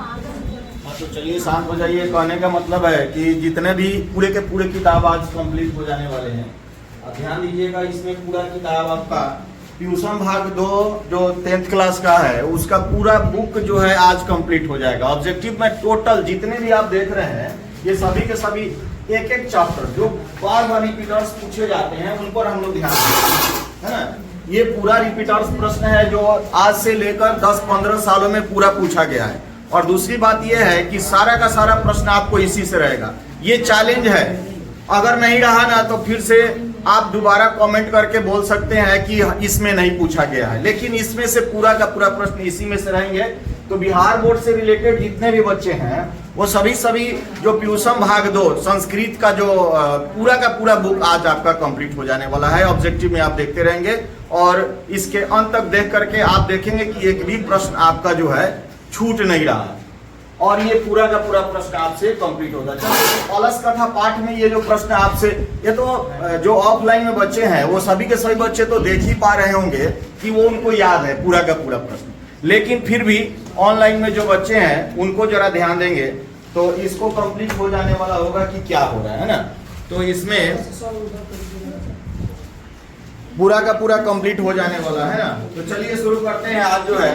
हाँ तो चलिए शांत हो जाइए। कहने का मतलब है कि जितने भी पूरे के पूरे किताब आज कंप्लीट हो जाने वाले हैं। अब ध्यान दीजिएगा, इसमें पूरा किताब आपका ट्यूशन भाग 2 जो 10th क्लास का है उसका पूरा बुक जो है आज कंप्लीट हो जाएगा। ऑब्जेक्टिव में टोटल जितने भी आप देख रहे हैं ये सभी के सभी एक एक चैप्टर जो बार बार रिपीटर्स पूछे जाते हैं उन पर हम लोग ध्यान दें, है ना। ये पूरा रिपीटर्स प्रश्न है जो आज से लेकर 10-15 सालों में पूरा पूछा गया है। और दूसरी बात यह है कि सारा का सारा प्रश्न आपको इसी से रहेगा। ये चैलेंज है, अगर नहीं रहा ना तो फिर से आप दोबारा कमेंट करके बोल सकते हैं कि इसमें नहीं पूछा गया है, लेकिन इसमें से पूरा का पूरा प्रश्न इसी में से रहेंगे। तो बिहार बोर्ड से रिलेटेड जितने भी बच्चे हैं वो सभी जो ट्यूशन भाग 2 संस्कृत का जो पूरा का पूरा बुक आज आपका कंप्लीट हो जाने वाला है। ऑब्जेक्टिव में आप देखते रहेंगे और इसके अंत तक देख करके आप देखेंगे कि एक भी प्रश्न आपका जो है छूट नहीं रहा और ये पूरा का पूरा प्रश्न आपसे कंप्लीट होगा। चलिए अलस कथा पाठ में ये जो प्रश्न आपसे, ये तो जो ऑफलाइन में बच्चे हैं वो सभी के सभी बच्चे तो देख ही पा रहे होंगे कि वो उनको याद है पूरा का पूरा प्रश्न, लेकिन फिर भी ऑनलाइन में जो बच्चे हैं उनको जरा ध्यान देंगे तो इसको कंप्लीट हो जाने वाला होगा कि क्या हो रहा है ना। तो इसमें पूरा का पूरा कंप्लीट हो जाने वाला है ना। तो चलिए शुरू करते हैं। आज जो है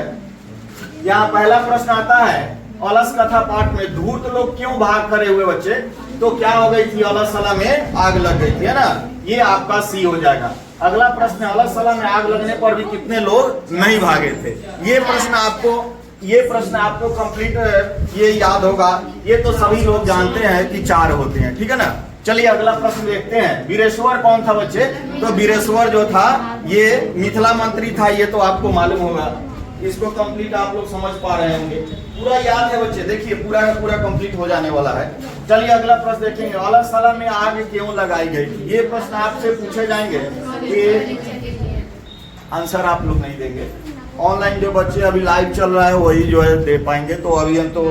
यहाँ पहला प्रश्न आता है, अलस कथा पाठ में धूर्त लोग क्यों भाग करे हुए बच्चे, तो क्या हो गई थी, अलसला में आग लग गई थी, है ना। ये आपका सी हो जाएगा। अगला प्रश्न, अलसला में आग लगने पर भी कितने लोग नहीं भागे थे। ये प्रश्न आपको कंप्लीट ये याद होगा। ये तो सभी लोग जानते हैं कि 4 होते हैं, ठीक है ना। चलिए अगला प्रश्न देखते हैं। वीरेश्वर कौन था बच्चे, तो वीरेश्वर जो था ये मिथिला मंत्री था, ये तो आपको मालूम होगा। इसको कंप्लीट आप लोग समझ पा रहे होंगे, पूरा याद है बच्चे। देखिए पूरा का पूरा कंप्लीट हो जाने वाला है। चलिए अगला प्रश्न देखेंगे, अलसला में आग क्यों लगाई गई थी। ये प्रश्न आपसे पूछे जाएंगे कि आंसर आप लोग नहीं देंगे। ऑनलाइन जो बच्चे अभी लाइव चल रहा है वही जो है दे पाएंगे, तो अभी हम तो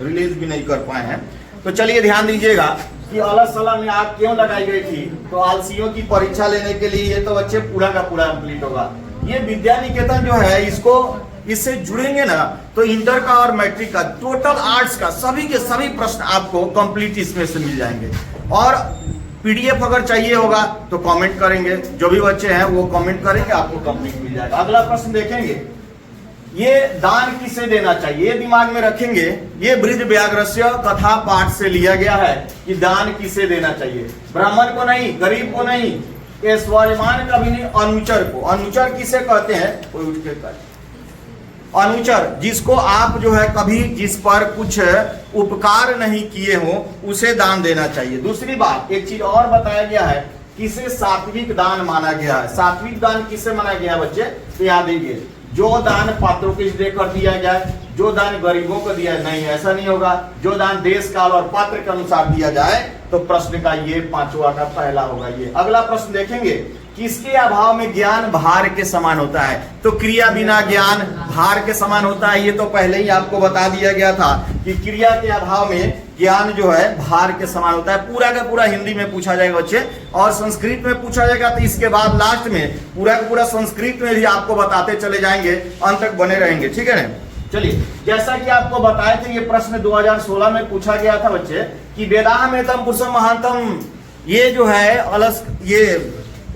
रिलीज भी नहीं कर पाए हैं। तो चलिए ध्यान दीजिएगा कि अलसला में आग क्यों लगाई गई थी। तो आलसियों की परीक्षा लेने के लिए ये तो बच्चे पूरा का पूरा कंप्लीट होगा। ये विद्या निकेतन जो है इससे जुड़ेंगे ना तो इंटर का और मैट्रिक का टोटल आर्ट्स का सभी के सभी प्रश्न आपको कंप्लीट इसमें से मिल जाएंगे। और पीडीएफ अगर चाहिए होगा तो कमेंट करेंगे, जो भी बच्चे हैं वो कमेंट करेंगे, आपको कंप्लीट मिल जाएगा। अगला प्रश्न देखेंगे, ये दान किसे देना चाहिए, ये दिमाग में रखेंगे। ये बृज व्याघ्रस्य कथा पाठ से लिया गया है कि दान किसे देना चाहिए, ब्राह्मण को नहीं, गरीब को नहीं, ऐश्वर्यमान का भी नहीं, अनुचर को। अनुचर किसे कहते हैं, कोई उठ के कहे, अनुचर जिसको आप जो है कभी जिस पर कुछ उपकार नहीं किए हो उसे दान देना चाहिए। दूसरी बात एक चीज और बताया गया है, किसे सात्विक दान माना गया है। सात्विक दान किसे माना गया है बच्चे, तो याद दीजिए, जो दान पात्रों के देकर दिया जाए, जो दान गरीबों को दिया नहीं, ऐसा नहीं होगा। जो दान देश काल और पात्र के अनुसार दिया जाए, तो प्रश्न का ये 5वां का पहला होगा ये। अगला प्रश्न देखेंगे, किसके अभाव में ज्ञान भार के समान होता है, तो क्रिया बिना ज्ञान भार के समान होता है। ये तो पहले ही आपको बता दिया गया था कि क्रिया के अभाव में ज्ञान जो है भार के समान होता है। पूरा का पूरा हिंदी में पूछा जाएगा बच्चे, और संस्कृत में पूछा जाएगा। तो इसके बाद लास्ट में पूरा का पूरा संस्कृत में भी आपको बताते चले जाएंगे, अंत तक बने रहेंगे, ठीक है ना। चलिए जैसा कि आपको बताए थे, ये प्रश्न 2016 में पूछा गया था बच्चे कि वेदाहमेतम पुरुषम महांतम, ये जो है अलस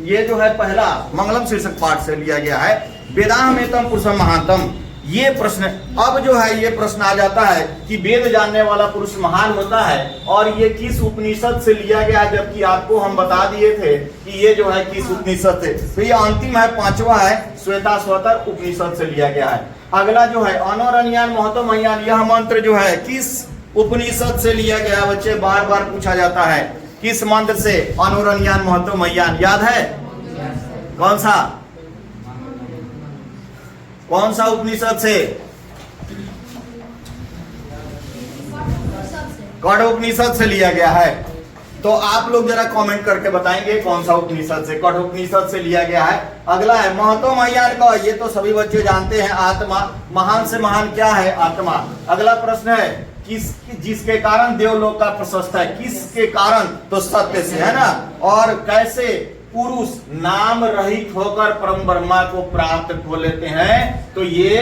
ये जो है पहला मंगलम शीर्षक पाठ से लिया गया है, वेदाहमेतम पुरुषम महांतम। ये प्रश्न अब जो है ये प्रश्न आ जाता है कि वेद जानने वाला पुरुष महान होता है, और ये किस उपनिषद से लिया गया है, जबकि आपको हम बता दिए थे कि ये जो है किस उपनिषद से। तो ये अंतिम है, 5वां है, श्वेताश्वतर उपनिषद से लिया गया है। अगला जो है अनोरण्यान महतो मह्यान, यह मंत्र जो है किस उपनिषद से लिया गया बच्चे, बार बार पूछा जाता है किस मंत्र से, अनोरण्यान महतो मह्यान, याद है कौन सा उपनिषद से, कठोपनिषद से लिया गया है। तो आप लोग जरा कमेंट करके बताएंगे कौन सा उपनिषद से, कठोपनिषद से लिया गया है। अगला है महतो मह्यान का, ये तो सभी बच्चे जानते हैं, आत्मा, महान से महान क्या है, आत्मा। अगला प्रश्न है जिसके कारण देवलोक का प्रशस्त है, किसके कारण, तो सत्य से, है ना। और कैसे पुरुष नाम रहित होकर परम ब्रह्मा को प्राप्त हो लेते हैं, तो ये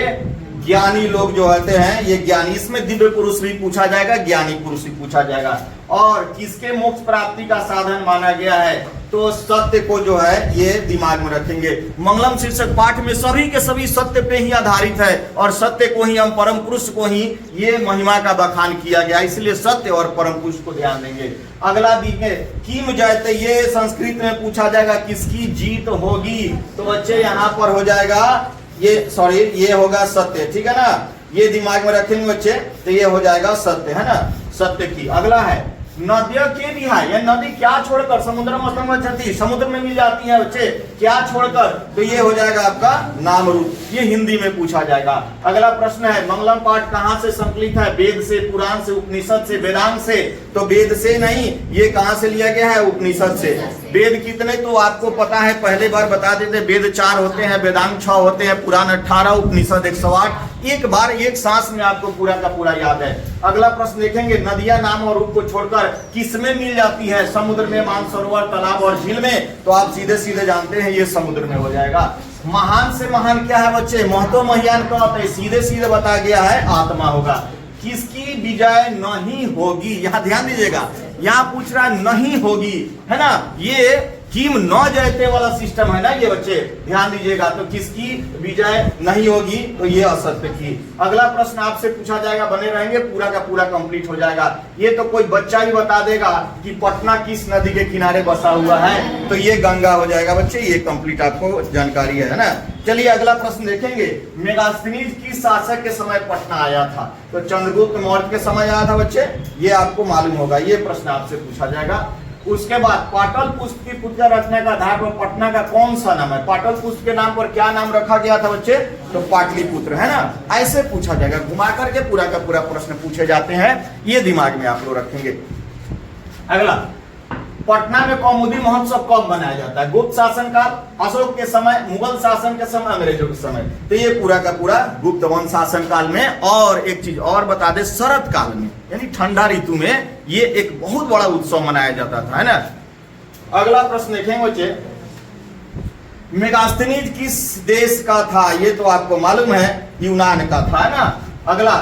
ज्ञानी लोग जो होते हैं ये ज्ञानी, इसमें दिव्य पुरुष भी पूछा जाएगा, ज्ञानी पुरुष भी पूछा जाएगा। और किसके मोक्ष प्राप्ति का साधन माना गया है, तो सत्य को जो है ये दिमाग में रखेंगे। मंगलम शीर्षक पाठ में सभी के सभी सत्य पे ही आधारित है और सत्य को ही हम परम पुरुष को ही ये महिमा का बखान किया गया, इसलिए सत्य और परम पुरुष को ध्यान देंगे। अगला देखें किम जयते, ये संस्कृत में पूछा जाएगा किसकी जीत होगी, तो बच्चे यहाँ पर हो जाएगा ये होगा सत्य, ठीक है ना, ये दिमाग में रखेंगे बच्चे, तो ये हो जाएगा सत्य, है ना, सत्य की। अगला है नदियों के विहाय, यह नदी क्या छोड़कर समुद्र में समुद्र में मिल जाती है बच्चे, क्या छोड़कर, तो ये हो जाएगा आपका नाम रूप, ये हिंदी में पूछा जाएगा। अगला प्रश्न है मंगलम पाठ कहाँ से संकलित है, वेद से, पुराण से, उपनिषद से, वेदांत से, तो वेद से नहीं, ये कहाँ से लिया गया है, उपनिषद से। वेद कितने तो आपको पता है, पहले बार बता देते, वेद 4 होते हैं, वेदांत 6 होते हैं, पुराण 18, उपनिषद 108, एक बार एक सांस में आपको पूरा का पूरा याद है। अगला प्रश्न देखेंगे नदियां नाम और रूप को छोड़कर किसमें मिल जाती है, समुद्र में, मानसरोवर, तालाब और झील में, तो आप सीधे सीधे जानते हैं ये समुद्र में हो जाएगा। महान से महान क्या है बच्चे, महतो महियान का होता है, सीधे सीधे बता गया है आत्मा होगा। किसकी विजय नहीं होगी, यहां ध्यान दीजिएगा, यहां पूछ रहा है नहीं होगी, है ना, ये किम न जयते वाला सिस्टम है ना ये बच्चे, ध्यान दीजिएगा, तो किसकी विजय नहीं होगी, तो ये असत्य की। अगला प्रश्न आपसे पूछा जाएगा, बने रहेंगे, पूरा का पूरा कंप्लीट हो जाएगा। ये तो कोई बच्चा ही बता देगा कि पटना किस नदी के किनारे बसा हुआ है, तो ये गंगा हो जाएगा बच्चे, ये कंप्लीट आपको जानकारी है ना। चलिए अगला प्रश्न देखेंगे, मेगास्थनीज किस शासक के समय पटना आया था, तो चंद्रगुप्त मौर्य के समय आया था बच्चे, ये आपको मालूम होगा, ये प्रश्न आपसे पूछा जाएगा। उसके बाद पाटलिपुत्र की पुत्र रचना का आधार पर पटना का कौन सा नाम है, पाटलिपुत्र के नाम पर क्या नाम रखा गया था बच्चे, तो पाटलिपुत्र, है ना, ऐसे पूछा जाएगा, घुमा करके पूरा का पूरा प्रश्न पूछे जाते हैं, ये दिमाग में आप लोग रखेंगे। अगला, पटना में कौमुदी महोत्सव कब मनाया जाता है, गुप्त शासन काल, अशोक के समय, मुगल शासन के समय, अंग्रेजों के समय, तो ये पूरा का पूरा गुप्त वंश शासन काल में। और एक चीज और बता दे, शरद काल में यानी ठंडा ऋतु में ये एक बहुत बड़ा उत्सव मनाया जाता था, है ना। अगला प्रश्न देखेंगे बच्चे, मेगास्थनीज किस देश का था, ये तो आपको मालूम है, यूनान का था, है ना। अगला,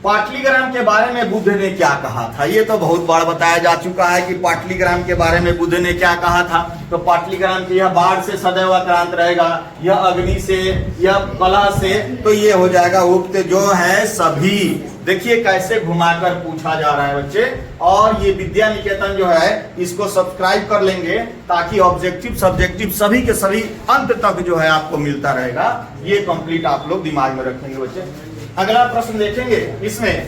पाटलिग्राम के बारे में बुद्ध ने क्या कहा था, ये तो बहुत बार बताया जा चुका है कि पाटलिग्राम के बारे में बुद्ध ने क्या कहा था, तो पाटलिग्राम की यह बाढ़ से सदैव आक्रांत रहेगा, यह अग्नि से, यह कला से, तो ये हो जाएगा उक्त जो है सभी। देखिए कैसे घुमाकर पूछा जा रहा है बच्चे, और ये विद्या निकेतन जो है इसको सब्सक्राइब कर लेंगे ताकि ऑब्जेक्टिव सब्जेक्टिव सभी के सभी अंत तक जो है आपको मिलता रहेगा, ये कंप्लीट आप लोग दिमाग में रखेंगे बच्चे। अगला प्रश्न देखेंगे, इसमें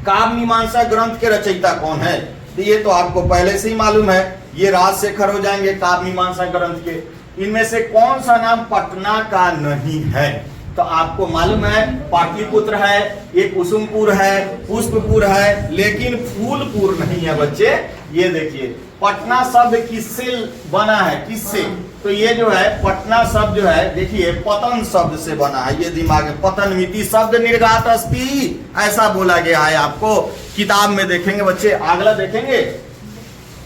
काव्य मीमांसा ग्रंथ के रचयिता कौन है, तो ये तो आपको पहले से ही मालूम है, ये राजशेखर हो जाएंगे काव्य मीमांसा ग्रंथ के। इनमें से कौन सा नाम पटना का नहीं है, तो आपको मालूम है पाटलिपुत्र है, ये कुसुमपुर है, पुष्पपुर है, लेकिन फूलपुर नहीं है बच्चे। ये देखिए पटना शब्द किससे बना है, किससे, तो ये जो है पटना शब्द जो है देखिए पतन शब्द से बना है, ये दिमाग में, पतन मिति शब्द निर्घात अस्ति, ऐसा बोला गया है, आपको किताब में देखेंगे बच्चे। अगला देखेंगे,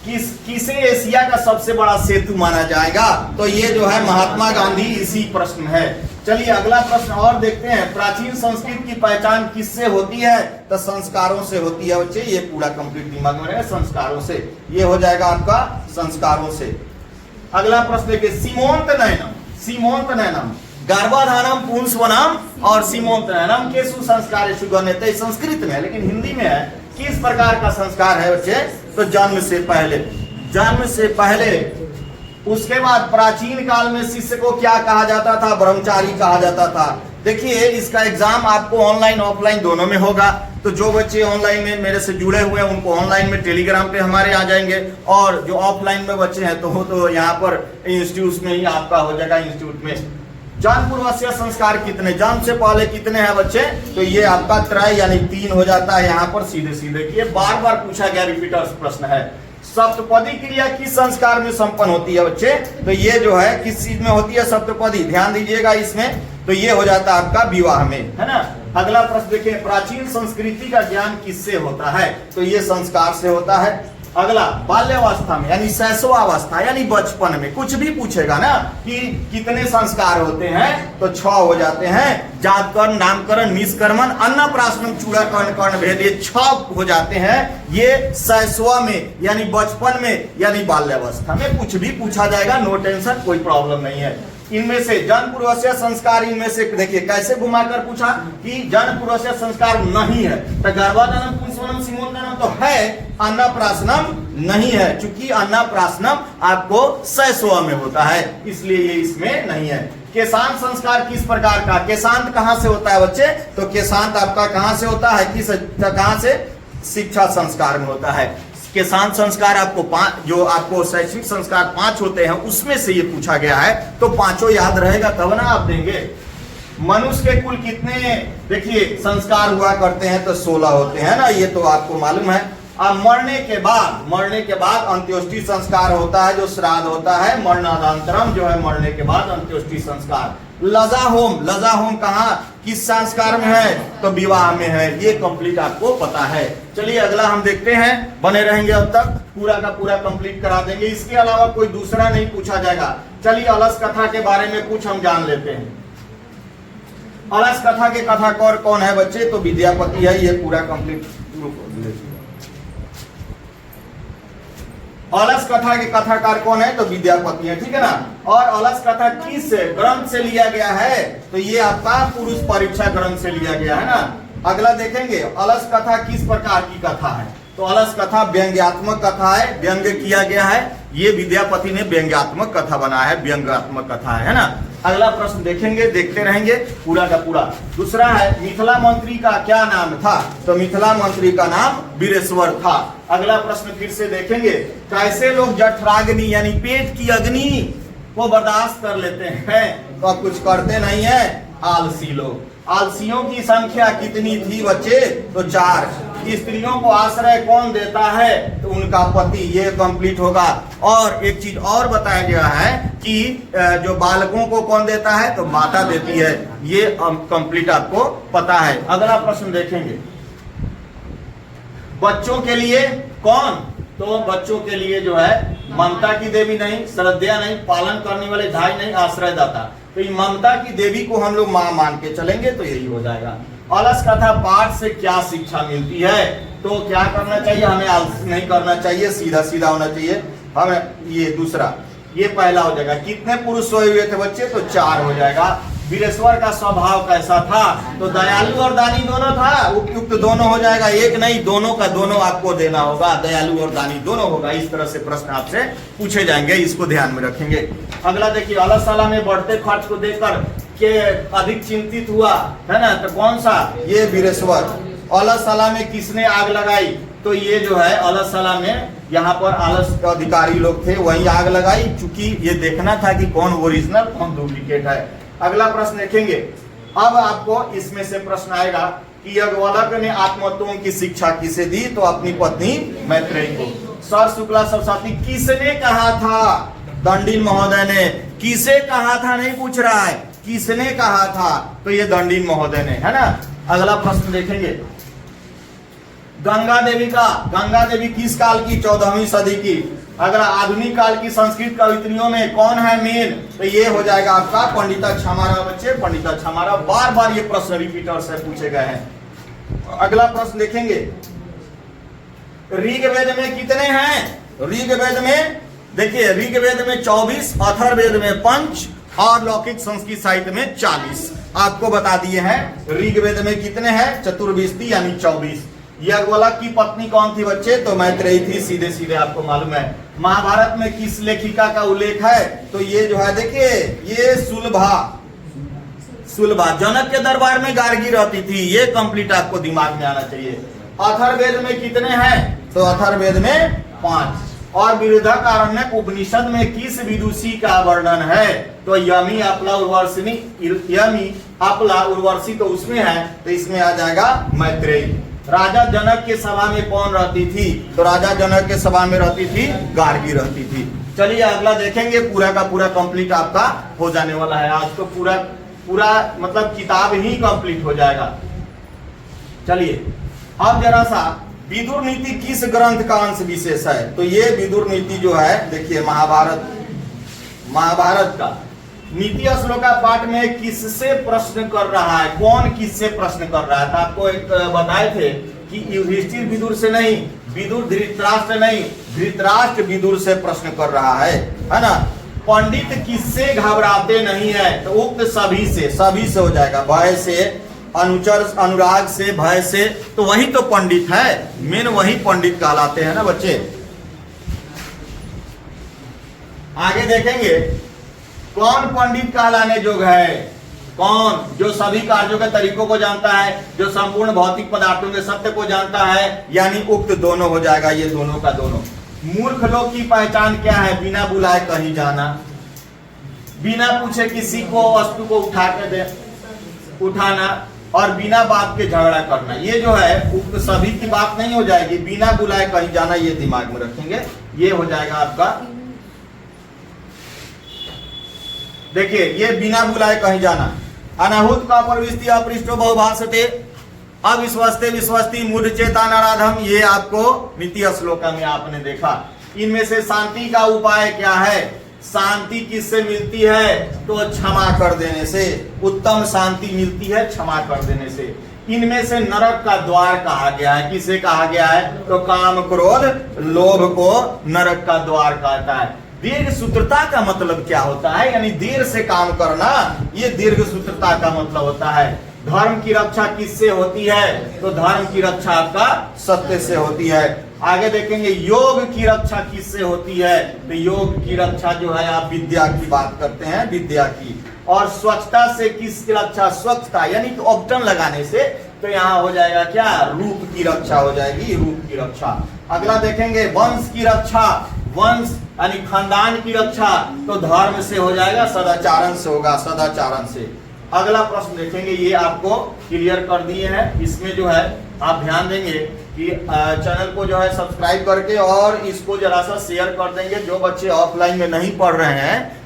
किसे एशिया का सबसे बड़ा सेतु माना जाएगा, तो ये जो है महात्मा गांधी इसी प्रश्न है। चलिए अगला प्रश्न और देखते हैं, प्राचीन संस्कृत की पहचान किससे होती है, तो संस्कारों से होती है बच्चे, ये पूरा कंप्लीट दिमाग में रहेगा, संस्कारों से, ये हो जाएगा आपका संस्कारों से। अगला प्रश्न देखिए, सीमोंत नयनम, सीमोंत नयनम, गर्भाधानम पुंसवनम और सीमोंत नयनम केसु संस्कारेषु गण्यते, संस्कृत में है लेकिन हिंदी में है, किस प्रकार का संस्कार है बच्चे, तो जन्म से पहले, जन्म से पहले। उसके बाद प्राचीन काल में शिष्य को क्या कहा जाता था, ब्रह्मचारी कहा जाता था। देखिए इसका एग्जाम आपको ऑनलाइन ऑफलाइन दोनों में होगा, तो जो बच्चे ऑनलाइन में मेरे से जुड़े हुए हैं उनको ऑनलाइन में टेलीग्राम पे हमारे आ जाएंगे, और जो ऑफलाइन में बच्चे हैं तो यहाँ पर इंस्टीट्यूट में ही आपका हो जाएगा, इंस्टीट्यूट में। जन्म पूर्वस्य संस्कार कितने, जन्म से पहले कितने हैं बच्चे, तो ये आपका त्रय यानी 3 हो जाता है यहाँ पर सीधे सीधे। ये बार बार पूछा गया रिपीटर्स प्रश्न है। सप्तपदी क्रिया किस संस्कार में संपन्न होती है बच्चे, तो ये जो है किस चीज में होती है सप्तपदी, ध्यान दीजिएगा इसमें, तो ये हो जाता है आपका विवाह में, है ना। अगला प्रश्न देखिए, प्राचीन संस्कृति का ज्ञान किससे होता है, तो ये संस्कार से होता है। अगला बाल्यावस्था में यानी शैशवावस्था यानी बचपन में कुछ भी पूछेगा ना कि कितने संस्कार होते हैं तो 6 हो जाते हैं। जातकर्म, नामकरण, निष्कर्मण, अन्नप्राशन, चूड़ाकरण, कर्ण भेद, ये 6 हो जाते हैं। ये शैशवा में यानी बचपन में यानी बाल्यावस्था में कुछ भी पूछा जाएगा, नो टेंशन, कोई प्रॉब्लम नहीं है। इनमें से जन्म पूर्वस्य संस्कार, इनमें से देखिए कैसे घुमाकर पूछा कि जन्म पूर्वस्य संस्कार नहीं है तो गर्भाधानम, पुंसवनम, सीमोत्तानम तो है, अन्नप्राशनम नहीं है। चूंकि अन्नप्राशनम आपको शैशव में होता है इसलिए ये इसमें नहीं है। केशांत संस्कार किस प्रकार का, केशांत कहां से होता है बच्चे, तो केशांत आपका कहां से होता है, किस कहां से, शिक्षा संस्कार में होता है। केशांत संस्कार आपको 5, जो आपको शैक्षिक संस्कार 5 होते हैं उसमें से ये पूछा गया है तो 5 याद रहेगा तब ना आप देंगे। मनुष्य के कुल कितने देखिए संस्कार हुआ करते हैं तो 16 होते हैं ना, ये तो आपको मालूम है। अब मरने के बाद अंत्योष्टि संस्कार होता है जो श्राद्ध होता है, मरणानंतरम जो है मरने के बाद अंत्योष्टि संस्कार। लजा होम कहाँ किस संस्कार में है तो विवाह में है, ये कंप्लीट आपको पता है। चलिए अगला हम देखते हैं, बने रहेंगे अब तक पूरा का पूरा कंप्लीट करा देंगे, इसके अलावा कोई दूसरा नहीं पूछा जाएगा। चलिए अलस कथा के बारे में कुछ हम जान लेते हैं। अलस कथा के कथाकार कौन है बच्चे, तो विद्यापति है, ये पूरा कंप्लीट। अलस कथा के कथाकार कौन है तो विद्यापति है, ठीक है ना। और अलस कथा किस ग्रंथ से लिया गया है तो ये आपका पुरुष परीक्षा ग्रंथ से लिया गया है ना। अगला देखेंगे अलस कथा किस प्रकार की कथा है तो अलस कथा व्यंग्यात्मक कथा है, व्यंग्य किया गया है, ये विद्यापति ने व्यंग्यात्मक कथा बनाया है, व्यंग्यात्मक कथा है ना। अगला प्रश्न देखेंगे, देखते रहेंगे पूरा का पूरा। दूसरा है मिथिला मंत्री का क्या नाम था तो मिथिला मंत्री का नाम वीरेश्वर था। अगला प्रश्न फिर से देखेंगे, कैसे लोग जठराग्नि यानी पेट की अग्नि को बर्दाश्त कर लेते हैं तो कुछ करते नहीं है, आलसी लोग। आलसियों की संख्या कितनी थी बच्चे तो 4। स्त्रियों को आश्रय कौन देता है तो उनका पति, ये कंप्लीट होगा। और एक चीज और बताया गया है कि जो बालकों को कौन देता है तो माता देती है, ये कंप्लीट आपको पता है। अगला प्रश्न देखेंगे, बच्चों के लिए कौन तो बच्चों के लिए जो है ममता की देवी नहीं, श्रद्धा नहीं, पालन करने वाले धाई नहीं, आश्रयदाता। तो ये ममता की देवी को हम लोग मां मान के चलेंगे तो यही हो जाएगा। अलस कथा पाठ से क्या शिक्षा मिलती है तो क्या करना चाहिए, हमें आलस नहीं करना चाहिए, सीधा सीधा होना चाहिए हमें। ये दूसरा, ये पहला हो जाएगा। कितने पुरुष सोए हुए थे बच्चे तो 4 हो जाएगा। वीरेश्वर का स्वभाव कैसा था तो दयालु और दानी दोनों था, उपयुक्त दोनों हो जाएगा, एक नहीं, दोनों का दोनों आपको देना होगा, दयालु और दानी दोनों होगा। इस तरह से प्रश्न आपसे पूछे जाएंगे, इसको ध्यान में रखेंगे। अगला देखिए, अलसला में बढ़ते खर्च को देखकर के अधिक चिंतित हुआ है ना तो कौन सा, ये वीरेश्वर। अलसला में किसने आग लगाई तो ये जो है अलसला में यहाँ पर आलस अधिकारी लोग थे, वही आग लगाई, चूंकि ये देखना था कि कौन ओरिजिनल कौन डुप्लीकेट है। अगला प्रश्न देखेंगे, अब आपको इसमें से प्रश्न आएगा कि याज्ञवल्क्य ने आत्मतत्वों की शिक्षा किसे दी तो अपनी पत्नी मैत्रेयी को। सर शुक्ला सरस्वती किसने कहा था, दंडीन महोदय ने। किसे कहा था नहीं पूछ रहा है, किसने कहा था तो ये दंडीन महोदय ने, है ना। अगला प्रश्न देखेंगे, गंगा देवी किस काल की, 14वीं सदी की। अगर आधुनिक काल की संस्कृत कवित्रियों में कौन है मेन तो ये हो जाएगा आपका पंडिता छमारा। बच्चे पंडिता छमारा, बार बार ये प्रश्न रिपीटर से पूछे गए हैं। अगला प्रश्न देखेंगे, ऋग्वेद में कितने हैं, ऋग्वेद में देखिए ऋग्वेद में 24, अथर्ववेद में 5 और लौकिक संस्कृत साहित्य में 40 आपको बता दिए हैं। ऋग्वेद में कितने हैं, चतुर्विशति यानी 24। याज्ञवल्क्य की पत्नी कौन थी बच्चे तो मैत्रेयी थी, सीधे सीधे आपको मालूम है। महाभारत में किस लेखिका का उल्लेख है तो ये जो है देखिए ये सुलभा जनक के दरबार में गार्गी रहती थी, ये कंप्लीट आपको दिमाग में आना चाहिए। अथर्ववेद में कितने हैं तो अथर्ववेद में 5। और बृहदारण्यक उपनिषद में किस विदुषी का वर्णन है तो यमी अपला उर्वशिनी, यमी अपला उर्वशी तो उसमें है तो इसमें आ जाएगा मैत्रेयी। राजा जनक के सभा में कौन रहती थी तो राजा जनक के सभा में रहती थी गार्गी रहती थी। चलिए अगला देखेंगे, पूरा का पूरा कंप्लीट आपका हो जाने वाला है। आज तो पूरा मतलब किताब ही कंप्लीट हो जाएगा। चलिए अब जरा सा विदुर नीति किस ग्रंथ का अंश विशेष है? तो ये विदुर नीति जो है, देखिए महाभारत का नीति श्लोका पाठ में किससे प्रश्न कर रहा है, कौन किससे प्रश्न कर रहा है? तो आपको एक बताए थे कि युधिष्ठिर विदुर से नहीं, विदुर धृतराष्ट्र नहीं, धृतराष्ट्र विदुर से प्रश्न कर रहा है ना। पंडित किससे घबराते नहीं है? तो उक्त सभी से हो जाएगा, भय से, अनुचर अनुराग से, भय से, तो वही तो पंडित है, मेन वही पंडित कहलाते हैं ना बच्चे। आगे देखेंगे कौन पंडित कहलाने योग्य है, कौन? जो सभी कार्यों के तरीकों को जानता है, जो संपूर्ण भौतिक पदार्थों के सत्य को जानता है, यानी उक्त दोनों हो जाएगा, ये दोनों का दोनों। मूर्ख लोग की पहचान क्या है? बिना बुलाए कहीं जाना, बिना पूछे किसी को वस्तु को उठाना और बिना बात के झगड़ा करना। ये जो है उक्त सभी की बात नहीं हो जाएगी, बिना बुलाए कहीं जाना, ये दिमाग में रखेंगे, ये हो जाएगा आपका। देखिए ये बिना बुलाए कहीं जाना। अनाहुत का प्रविष्टि अपृष्टो बहुभाषते अविश्वस्ते विश्वस्ति मूढ़ चेता नराधम, ये आपको नीति श्लोका में आपने देखा। इनमें से शांति का उपाय क्या है? शांति किससे मिलती है? तो क्षमा कर देने से। उत्तम शांति मिलती है क्षमा कर देने से। इनमें से नरक का द्वार कहा गया है, किसे कहा गया है? तो काम क्रोध लोभ को नरक का द्वार कहता है। दीर्घ सूत्रता का मतलब क्या होता है? यानी देर से काम करना, ये दीर्घ सूत्रता का मतलब होता है। धर्म की रक्षा किससे होती है? तो धर्म की रक्षा आपका सत्य से होती है। आगे देखेंगे योग की रक्षा किससे होती है? तो योग की रक्षा जो है, आप विद्या की बात करते हैं, विद्या की। और स्वच्छता से किसकी रक्षा? स्वच्छता यानी कि ऑप्टन लगाने से, तो यहाँ हो जाएगा क्या? रूप की रक्षा हो जाएगी, रूप की रक्षा। अगला देखेंगे वंश की रक्षा, वंश यानी खानदान की रक्षा, तो धर्म से हो जाएगा, सदाचारण से होगा, सदाचारण से। अगला प्रश्न देखेंगे, ये आपको क्लियर कर दिए हैं। इसमें जो है आप ध्यान देंगे कि चैनल को जो है सब्सक्राइब करके और इसको जरा सा शेयर कर देंगे। जो बच्चे ऑफलाइन में नहीं पढ़ रहे हैं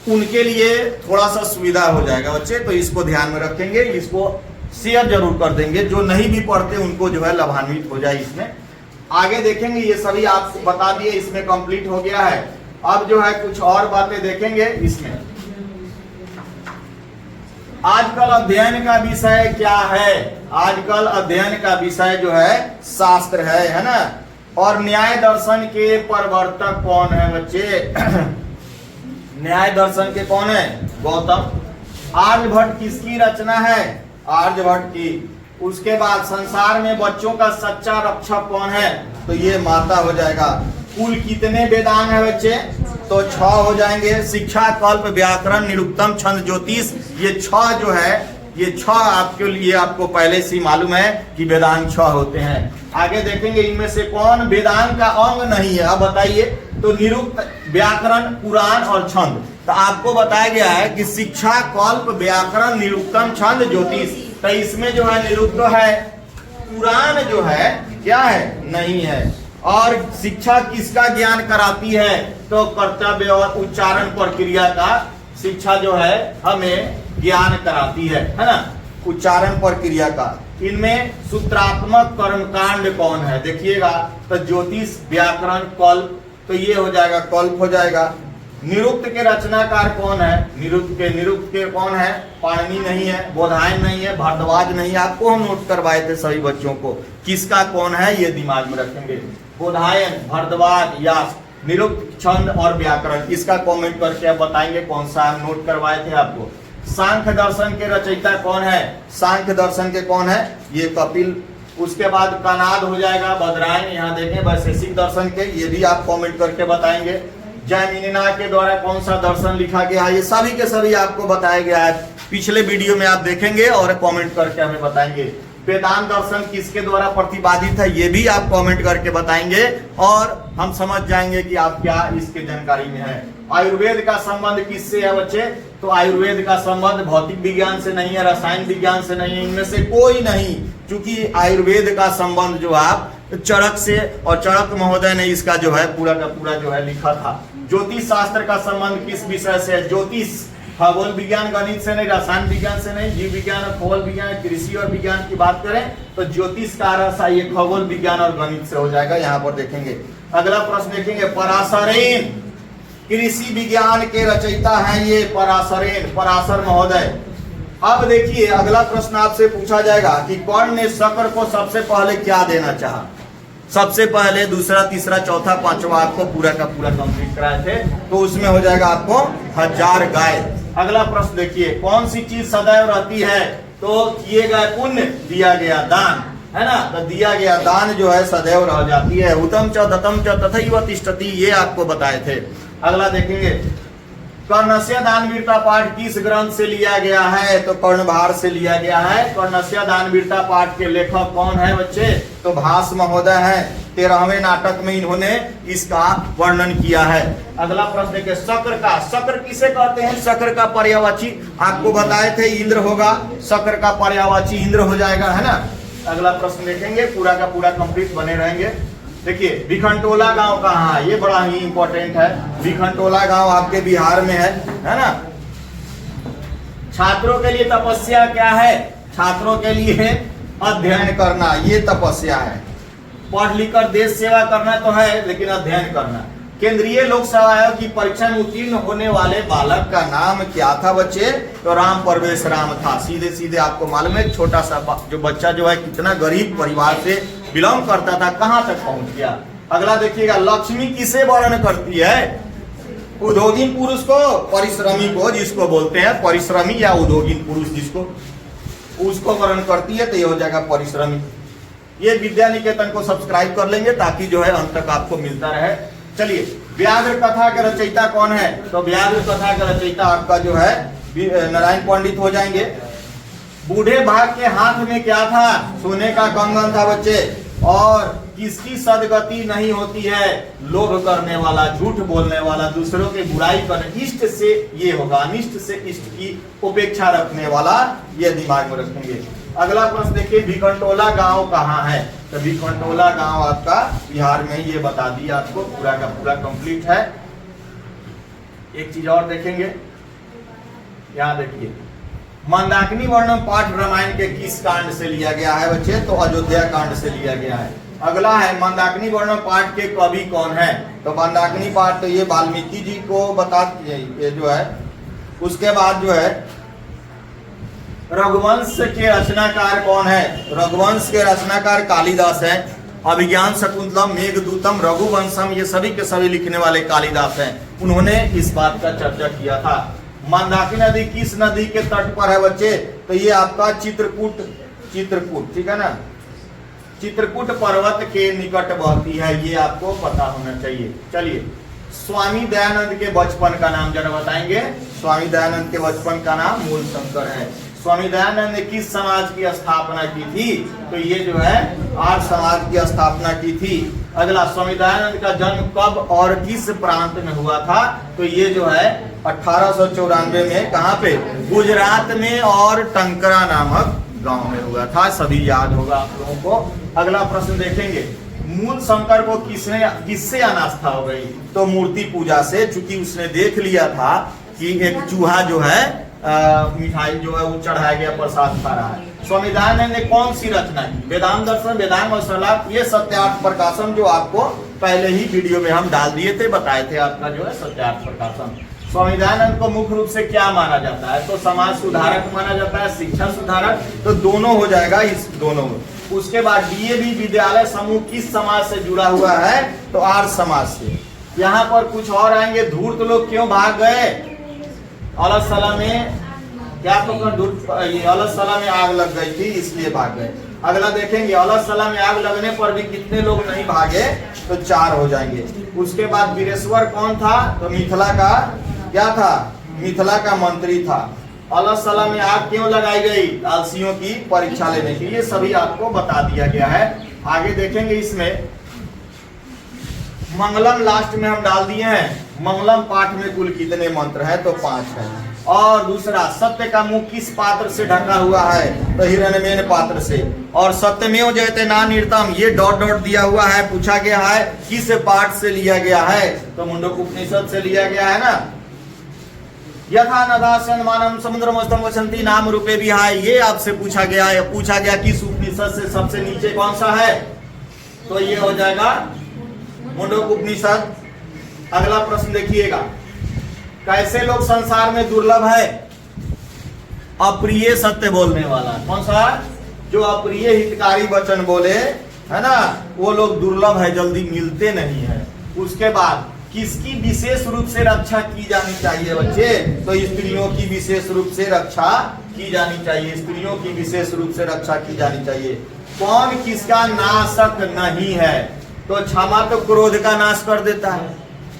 उनके लिए थोड़ा सा सुविधा हो जाएगा बच्चे, तो इसको ध्यान में रखेंगे, इसको शेयर जरूर कर देंगे। जो नहीं भी पढ़ते उनको जो है लाभान्वित हो जाए इसमें। आगे देखेंगे, ये सभी आपको बता दिए, इसमें कंप्लीट हो गया है। अब जो है कुछ और बातें देखेंगे इसमें। आजकल अध्ययन का विषय क्या है? आजकल अध्ययन का विषय जो है शास्त्र है ना। और न्याय दर्शन के प्रवर्तक कौन है बच्चे? न्याय दर्शन के कौन है? गौतम। आर्यभट्ट किसकी रचना है? आर्यभट्ट की। उसके बाद संसार में बच्चों का सच्चा रक्षक कौन है? तो ये माता हो जाएगा। कुल कितने वेदांग है बच्चे? तो 6 हो जाएंगे। शिक्षा, कल्प, व्याकरण, निरुक्तम, छंद, ज्योतिष, ये 6 जो है, ये 6 आपके लिए, आपको पहले से मालूम है कि वेदांग 6 होते हैं। आगे देखेंगे इनमें से कौन वेदांग का अंग नहीं है, अब बताइए। तो निरुक्त, व्याकरण, पुराण और छंद। तो आपको बताया गया है कि शिक्षा, कल्प, व्याकरण, निरुक्तम, छंद, ज्योतिष। तो इसमें जो है निरुक्त है, पुराण जो है क्या है? नहीं है। और शिक्षा किसका ज्ञान कराती है? तो कर्तव्य और उच्चारण प्रक्रिया का शिक्षा जो है हमें ज्ञान कराती है ना, उच्चारण प्रक्रिया का। इनमें सूत्रात्मक कर्मकांड कौन है? देखिएगा, तो ज्योतिष, व्याकरण, कल्प, तो ये हो जाएगा, कल्प हो जाएगा। निरुक्त के रचनाकार कौन है? निरुक्त के कौन है? पाणिनि नहीं है, बोधायन नहीं है, भारद्वाज नहीं है। आपको हम नोट करवाए थे सभी बच्चों को, किसका कौन है ये दिमाग में रखेंगे। बोधायन, भारद्वाज, यास। निरुक्त, छंद और व्याकरण, इसका कमेंट करके आप बताएंगे कौन सा हम नोट करवाए थे आपको। सांख्य दर्शन के रचयिता कौन है? सांख्य दर्शन के कौन है? ये कपिल। उसके बाद कनाद हो जाएगा, बदरायन। यहाँ देखें वैशेषिक दर्शन के, ये भी आप कमेंट करके बताएंगे। जैमिनिना के द्वारा कौन सा दर्शन लिखा गया है? ये सभी के सभी आपको बताया गया है, पिछले वीडियो में आप देखेंगे और कमेंट करके हमें बताएंगे। वेदांत दर्शन किसके द्वारा प्रतिपादित है? ये भी आप कमेंट करके बताएंगे और हम समझ जाएंगे कि आप क्या इसके जानकारी में है। आयुर्वेद का संबंध किससे है बच्चे? तो आयुर्वेद का संबंध भौतिक विज्ञान से नहीं है, रसायन विज्ञान से नहीं है, इनमें से कोई नहीं। क्योंकि आयुर्वेद का संबंध जो आप चरक से, और चरक महोदय ने इसका जो है पूरा का पूरा जो है लिखा था। ज्योतिष शास्त्र का संबंध किस विषय से है? ज्योतिष खगोल विज्ञान गणित से नहीं, रसायन विज्ञान से नहीं, जीव विज्ञान और खगोल विज्ञान, कृषि और विज्ञान की बात करें तो ज्योतिष का रस ये खगोल विज्ञान और गणित से हो जाएगा। यहाँ पर देखेंगे अगला प्रश्न देखेंगे, पराशरेन कृषि विज्ञान के रचयिता हैं ये पराशरेन, पराशर महोदय। अब देखिए अगला प्रश्न आपसे पूछा जाएगा कि कर्ण ने शक्र को सबसे पहले क्या देना चाहा। सबसे पहले दूसरा तीसरा चौथा पांचवा आपको पूरा का पूरा कंप्लीट कराए थे, तो उसमें हो जाएगा आपको 1000 गाय। अगला प्रश्न देखिए, कौन सी चीज सदैव रहती है, तो किए गए पुण्य, दिया गया दान, है ना, तो दिया गया दान जो है सदैव रह जाती है। उत्तम च दत्तम च तथैव तिष्ठति, ये आपको बताए थे। अगला देखेंगे, कर्णस्य दानवीरता पाठ किस ग्रंथ से लिया गया है, तो कर्णभार से लिया गया है। कर्णस्य दानवीरता पाठ के लेखक कौन है बच्चे, तो भास महोदय है। 13वें नाटक में इन्होंने इसका वर्णन किया है। अगला प्रश्न देखिए, शक्र का, शक्र किसे कहते हैं, शक्र का पर्यायवाची आपको बताए थे इंद्र होगा, शक्र का पर्यायवाची इंद्र हो जाएगा, है ना। अगला प्रश्न देखेंगे, पूरा का पूरा कंप्लीट बने रहेंगे। देखिए भिखंटोला गांव कहाँ है, ये बड़ा ही इंपॉर्टेंट है। भिखंटोला गांव आपके बिहार में है ना। छात्रों के लिए तपस्या क्या है, छात्रों के लिए अध्ययन करना, ये तपस्या है। पढ़ लिख कर देश सेवा करना तो है, लेकिन अध्ययन करना। केंद्रीय लोक सेवा आयोग की परीक्षा में उत्तीर्ण होने वाले बालक का नाम क्या था बच्चे, तो राम परवेश राम था। सीधे सीधे आपको मालूम है, छोटा सा जो बच्चा जो है कितना गरीब परिवार से बिलोंग करता था, कहां तक पहुंच गया। अगला देखिएगा, लक्ष्मी किसे वर्ण करती है, उद्योगिन पुरुष को, परिश्रमी को, जिसको बोलते हैं परिश्रमी या उद्योगिन पुरुष, जिसको उसको वर्ण करती है, तो ये हो जाएगा परिश्रमी। ये विद्या निकेतन को सब्सक्राइब कर लेंगे ताकि जो है अंत तक आपको मिलता रहे। चलिए, व्याघ्र कथा के रचयिता कौन है, तो व्याघ्र कथा के रचयिता आपका जो है नारायण पंडित हो जाएंगे। बूढ़े भाग के हाथ में क्या था, सोने का कंगन था बच्चे। और किसकी सदगति नहीं होती है, लोभ करने वाला, झूठ बोलने वाला, दूसरों की बुराई करने, इष्ट से ये होगा, अनिष्ट से इष्ट की उपेक्षा रखने वाला, ये दिमाग में रखेंगे। अगला प्रश्न देखिए, भिखंटोला गांव कहाँ है, तो भिखंटोला गांव आपका बिहार में, ये बता दिया आपको, पूरा का पूरा कंप्लीट है। एक चीज और देखेंगे, यहाँ देखिए, मंदाकिनी वर्णन पाठ रामायण के किस कांड से लिया गया है बच्चे, तो अयोध्या कांड से लिया गया है। अगला है, मंदाकिनी वर्णन पाठ के कवि कौन है, तो मंदाकिनी पाठ तो ये वाल्मीकि जी को बता, ये जो है। उसके बाद जो है, रघुवंश के रचनाकार कौन है, रघुवंश के रचनाकार कालिदास है। अभिज्ञान शकुंतलम, मेघदूतम, रघुवंशम, ये सभी के सभी लिखने वाले कालिदास हैं। उन्होंने इस बात का चर्चा किया था। मंदाकिनी नदी किस नदी के तट पर है बच्चे, तो ये आपका चित्रकूट, चित्रकूट, ठीक है ना, चित्रकूट पर्वत के निकट बहती है, ये आपको पता होना चाहिए। चलिए, स्वामी दयानंद के बचपन का नाम जरा बताएंगे। स्वामी दयानंद के बचपन का नाम मूल शंकर है। स्वामी दयानंद ने किस समाज की स्थापना की थी, तो ये जो है आर्य समाज की स्थापना की थी। अगला, स्वामी दयानंद का जन्म कब और किस प्रांत में हुआ था, तो ये जो है 1894 में, कहाँ पे, गुजरात में, और टंकरा नामक गांव में हुआ था। सभी याद होगा आप लोगों को। अगला प्रश्न देखेंगे, मूल शंकर को किससे अनास्था हो गई, तो मूर्ति पूजा से। चूंकि उसने देख लिया था कि एक चूहा जो है मिठाई जो है वो चढ़ाया गया, प्रसाद खा रहा है। स्वामी दयानंद ने कौन सी रचना की, वेदांत दर्शन, वेदांग और सलाह, ये सत्यार्थ प्रकाशन, जो आपको पहले ही वीडियो में हम डाल दिए थे, बताए थे, आपका जो है सत्यार्थ प्रकाशन। स्वामी दयानंद को मुख्य रूप से क्या माना जाता है, तो समाज सुधारक माना जाता है, शिक्षा सुधारक, तो दोनों हो जाएगा, इस दोनों में। उसके बाद डीएवी विद्यालय समूह किस समाज से जुड़ा हुआ है, तो आर्य समाज से। यहाँ पर कुछ और आएंगे, धूर्त लोग क्यों भाग गए, अलसला में क्या, अलसला में आग लग गई थी इसलिए भाग गए। अगला देखेंगे, अलसला में आग लगने पर भी कितने लोग नहीं भागे, तो 4 हो जाएंगे। उसके बाद वीरेश्वर कौन था, तो मिथिला का क्या था, मिथिला का मंत्री था। अलसला में आग क्यों लगाई गई, आलसियों की परीक्षा लेने के लिए, सभी आपको बता दिया गया है। आगे देखेंगे, इसमें मंगलम लास्ट में हम डाल दिए हैं। मंगलम पाठ में कुल कितने मंत्र हैं, तो 5 है। और दूसरा, सत्य का मुख किस पात्र से ढका हुआ है, तो हिरण्यमेन पात्र से। और सत्यमेव जयते नानिर्तम, ये डॉट डॉट दिया हुआ है, पूछा गया है किस पाठ से लिया गया है, तो मुंडक उपनिषद से लिया गया है ना। यथा नदास्यन मानम समुद्र मस्तम वसंती नाम रूपे विहाय, ये आपसे पूछा गया है। पूछा गया किस उपनिषद से सबसे नीचे कौन सा है, तो ये हो जाएगा मुंडक उपनिषद। अगला प्रश्न देखिएगा, कैसे लोग संसार में दुर्लभ है, अप्रिय सत्य बोलने वाला। कौन सा, जो अप्रिय हितकारी वचन बोले, है ना, वो लोग दुर्लभ है, जल्दी मिलते नहीं है। उसके बाद किसकी विशेष रूप से रक्षा की जानी चाहिए बच्चे, तो स्त्रियों की विशेष रूप से रक्षा की जानी चाहिए। स्त्रियों की विशेष रूप से रक्षा की जानी चाहिए। कौन किसका नाशक नहीं है, तो क्षमा तो क्रोध का नाश कर देता है,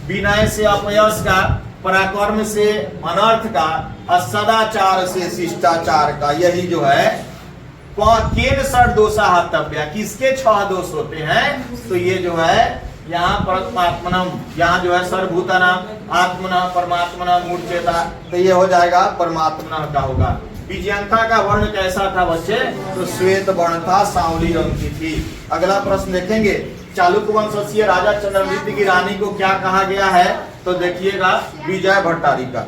विनय से अपयश का, पराक्रम से अनर्थ का, और सदाचार से शिष्टाचार का। यही जो है केन षड दोषा हतव्या, किसके 6 दोष होते हैं, तो ये जो है यहाँ परमात्मनम, यहाँ जो है सर्वभूतानाम आत्मना परमात्मना मूर्चेता, तो ये हो जाएगा परमात्मना का होगा। विजयंता का वर्ण कैसा था बच्चे, तो श्वेत वर्ण था, सांवली रंग की थी। अगला प्रश्न देखेंगे, चालुक्य वंशीय राजा चंद्रमृति की रानी को क्या कहा गया है, तो देखिएगा विजय भट्टारिका,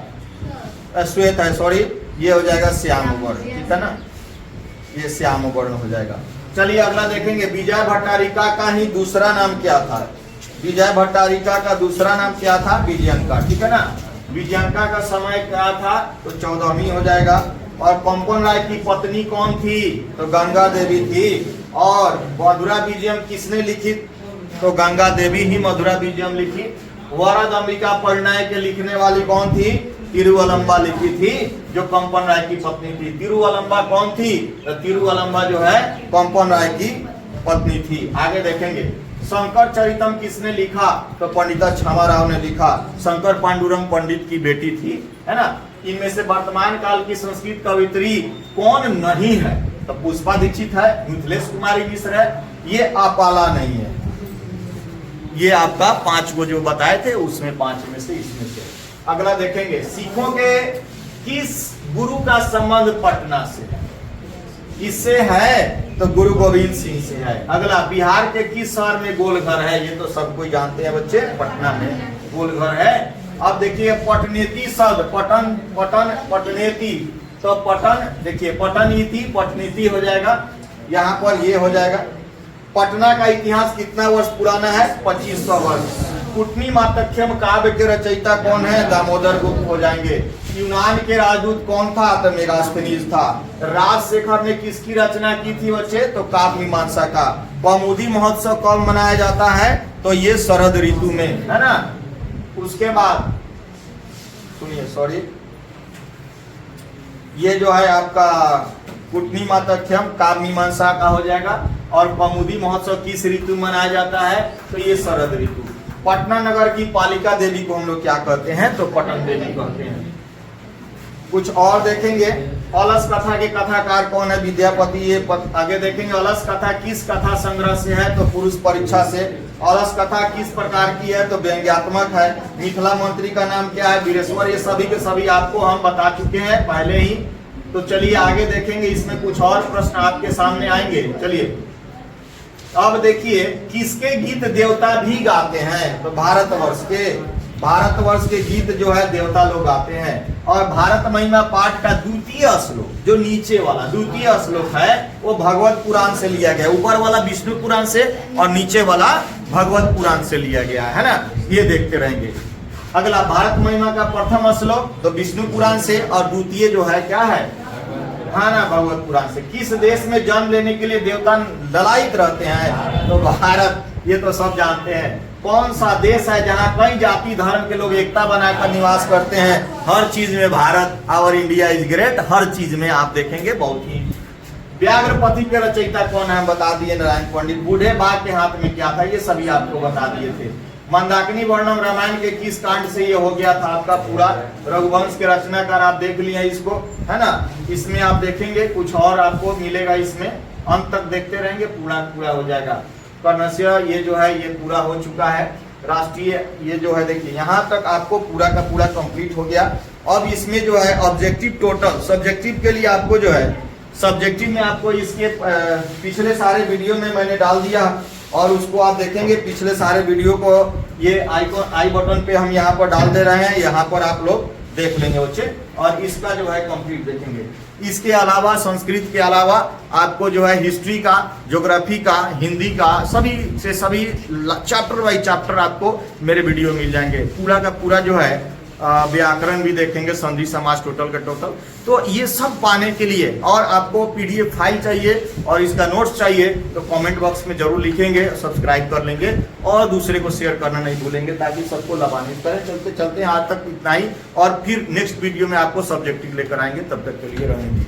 श्वेत है, सॉरी, ये हो जाएगा श्याम वर्ण, ठीक है ना, ये श्याम वर्ण हो जाएगा। चलिए अगला देखेंगे, विजय भट्टारिका का ही दूसरा नाम क्या था, विजय भट्टारिका का दूसरा नाम क्या था, विजयंका, ठीक है ना। विजयंका का समय क्या था, तो 14वीं हो जाएगा। और पंपन राय की पत्नी कौन थी, तो गंगा देवी थी। और मधुरा विजयम किसने लिखी, तो गंगा देवी ही मधुरा विजयम लिखी। वरद अंबिका परिणय के लिखने वाली कौन थी, तिरुवलंबा लिखी थी, जो कंपन राय की पत्नी थी। तिरुवलंबा कौन थी, तो तिरुवलंबा जो है कंपन राय की पत्नी थी। आगे देखेंगे, शंकर चरितम किसने लिखा, तो पंडिता क्षमा राव ने लिखा। शंकर पांडुरंग पंडित की बेटी थी, है ना। इनमें से वर्तमान काल की संस्कृत कवित्री कौन नहीं है, तो पुष्पा दीक्षित है, मिथिलेश कुमारी मिश्र है, ये आपाला नहीं है। ये आपका 5 को जो बताए थे उसमें 5 में से इसमें से। अगला देखेंगे, सिखों के किस गुरु का संबंध पटना से है, किससे है, तो गुरु गोविंद सिंह से है। अगला, बिहार के किस शहर में गोलघर है, ये तो सब कोई जानते हैं बच्चे, पटना में गोलघर है। अब देखिए पटनेती शब्द, पटन पटन पटनेती, तो पटन देखिए पटनीति पटनीति हो जाएगा, यहाँ पर ये हो जाएगा। पटना का इतिहास कितना वर्ष पुराना है, 2500 वर्ष। कुटनी मातख्यम काव्य के रचयिता कौन है, दामोदर गुप्त हो जाएंगे। यूनान के राजदूत कौन था, तो मेगास्थनीज था। राजशेखर ने किसकी रचना की थी बच्चे, तो काव्य मीमांसा का। कौमुदी महोत्सव कब मनाया जाता है, तो ये शरद ऋतु में, है ना। उसके बाद सुनिए, सॉरी, ये जो है आपका कुटनी मातख्यम काव्य मीमांसा का हो जाएगा। और कौमुदी महोत्सव किस ऋतु मनाया जाता है, तो ये शरद ऋतु। पटना नगर की पालिका देवी को हम लोग क्या कहते हैं, तो पटन देवी कहते हैं। कुछ और देखेंगे, अलस कथा के कथाकार कौन है, विद्यापति। ये आगे देखेंगे, अलस कथा किस कथा संग्रह से है, तो पुरुष परीक्षा से। अलस कथा किस प्रकार की है, तो व्यंग्यात्मक है। मिथिला मंत्री का नाम क्या है, वीरेश्वर। ये सभी के सभी आपको हम बता चुके हैं पहले ही। तो चलिए आगे देखेंगे, इसमें कुछ और प्रश्न आपके सामने आएंगे। चलिए अब देखिए, किसके गीत देवता भी गाते हैं, तो भारतवर्ष के गीत जो है देवता लोग गाते हैं। और भारत महिमा पाठ का द्वितीय श्लोक, जो नीचे वाला द्वितीय श्लोक है, वो भगवत पुराण से लिया गया। ऊपर वाला विष्णु पुराण से और नीचे वाला भगवत पुराण से लिया गया है ना। ये देखते रहेंगे। अगला, भारत महिमा का प्रथम श्लोक तो विष्णु पुराण से, और द्वितीय जो है क्या है, हाँ ना, भगवत पुराण से। किस देश में जन्म लेने के लिए देवता ललायित रहते हैं, तो भारत। ये तो सब जानते हैं। कौन सा देश है जहाँ कई जाति धर्म के लोग एकता बनाकर निवास करते हैं, हर चीज में Bharat. Our India is great, हर चीज में आप देखेंगे बहुत ही। व्याघ्रपति के रचयिता कौन है, हम बता दिए, नारायण पंडित। बूढ़े बाघ के हाथ में क्या था, ये सभी आपको बता दिए थे। मंदाकिनी वर्णम रामायण के किस कांड से ये हो गया था आपका पूरा, रघुवंश के रचनाकार आप देख लिए इसको, है ना। इसमें आप देखेंगे कुछ और आपको मिलेगा, इसमें अंत तक देखते रहेंगे, पूरा हो जाएगा। कर्णस्य ये जो है ये पूरा हो चुका है। राष्ट्रीय ये जो है देखिए, यहाँ तक आपको पूरा का पूरा कंप्लीट हो गया। अब इसमें जो है ऑब्जेक्टिव टोटल, सब्जेक्टिव के लिए आपको जो है, सब्जेक्टिव में आपको इसके पिछले सारे वीडियो में मैंने डाल दिया, और उसको आप देखेंगे पिछले सारे वीडियो को, ये आई बटन पे हम यहाँ पर डाल दे रहे हैं, यहाँ पर आप लोग देख लेंगे बच्चे, और इसका जो है कंप्लीट देखेंगे। इसके अलावा संस्कृत के अलावा आपको जो है हिस्ट्री का, ज्योग्राफी का, हिंदी का, सभी से सभी चैप्टर बाई चैप्टर आपको मेरे वीडियो मिल जाएंगे। पूरा का पूरा जो है व्याकरण भी देखेंगे, संधि समास टोटल का टोटल। तो ये सब पाने के लिए, और आपको पीडीएफ फाइल चाहिए और इसका नोट्स चाहिए, तो कमेंट बॉक्स में जरूर लिखेंगे, सब्सक्राइब कर लेंगे और दूसरे को शेयर करना नहीं भूलेंगे, ताकि सबको लाभान्वित करें। चलते चलते आज तक इतना ही, और फिर नेक्स्ट वीडियो में आपको सब्जेक्टिव लेकर आएंगे। तब तक के लिए रहेंगे।